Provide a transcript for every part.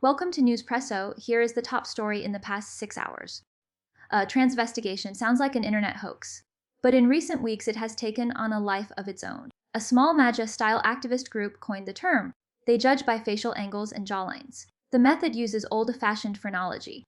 Welcome to Newspresso. Here is the top story in the past 6 hours. Transvestigation sounds like an internet hoax, but in recent weeks it has taken on a life of its own. A small MAGA-style activist group coined the term. They judge by facial angles and jawlines. The method uses old-fashioned phrenology.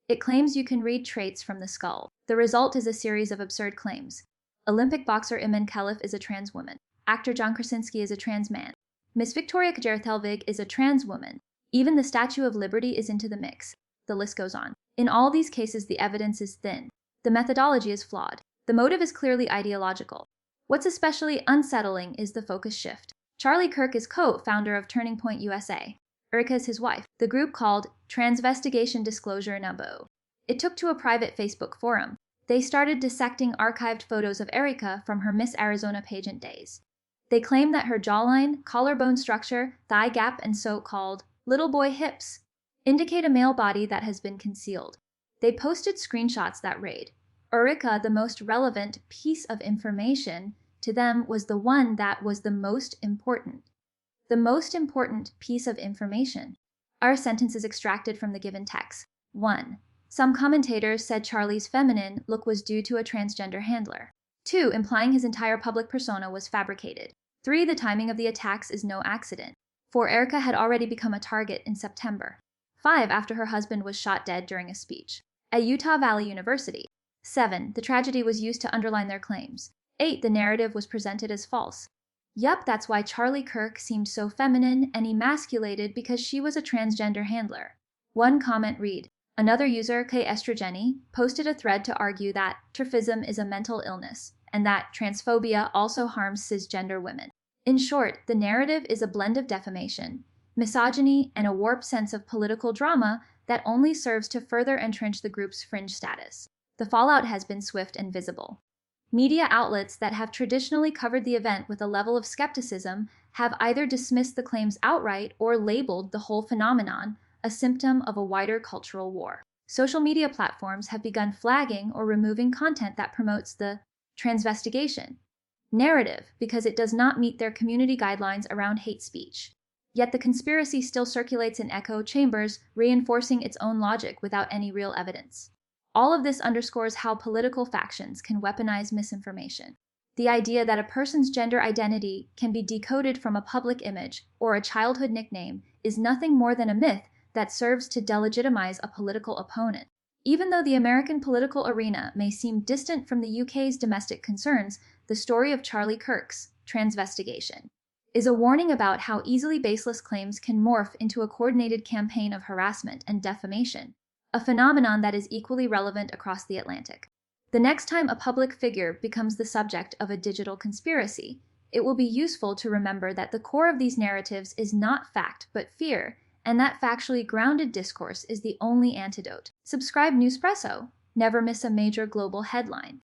It claims you can read traits from the skull. The result is a series of absurd claims. Olympic boxer Iman Khelif is a trans woman. Actor John Krasinski is a trans man. Miss Victoria Kjaerthelvig is a trans woman. Even the Statue of Liberty is into the mix. The list goes on. In all these cases, the evidence is thin. The methodology is flawed. The motive is clearly ideological. What's especially unsettling is the focus shift. Charlie Kirk is co-founder of Turning Point USA. Erica is his wife. The group called Transvestigation Disclosure Nabo. It took to a private Facebook forum. They started dissecting archived photos of Erica from her Miss Arizona pageant days. They claim that her jawline, collarbone structure, thigh gap, and so-called little boy hips indicate a male body that has been concealed. They posted screenshots that read, Erica, the most relevant piece of information to them was the one that was the most important. The most important piece of information. Our sentence is extracted from the given text. 1. Some commentators said Charlie's feminine look was due to a transgender handler. 2. Implying his entire public persona was fabricated. 3. The timing of the attacks is no accident. 4. Erica had already become a target in September. 5. After her husband was shot dead during a speech at Utah Valley University. 7. The tragedy was used to underline their claims. 8. The narrative was presented as false. Yup, that's why Charlie Kirk seemed so feminine and emasculated because she was a transgender handler. One comment read, another user, K. Estrogeni, posted a thread to argue that TERFism is a mental illness and that transphobia also harms cisgender women. In short, the narrative is a blend of defamation, misogyny, and a warped sense of political drama that only serves to further entrench the group's fringe status. The fallout has been swift and visible. Media outlets that have traditionally covered the event with a level of skepticism have either dismissed the claims outright or labeled the whole phenomenon a symptom of a wider cultural war. Social media platforms have begun flagging or removing content that promotes the transvestigation narrative because it does not meet their community guidelines around hate speech. Yet the conspiracy still circulates in echo chambers, reinforcing its own logic without any real evidence. All of this underscores how political factions can weaponize misinformation. The idea that a person's gender identity can be decoded from a public image or a childhood nickname is nothing more than a myth that serves to delegitimize a political opponent. Even though the American political arena may seem distant from the UK's domestic concerns, the story of Charlie Kirk's transvestigation is a warning about how easily baseless claims can morph into a coordinated campaign of harassment and defamation, a phenomenon that is equally relevant across the Atlantic. The next time a public figure becomes the subject of a digital conspiracy, it will be useful to remember that the core of these narratives is not fact but fear, and that factually grounded discourse is the only antidote. Subscribe Newspresso. Never miss a major global headline.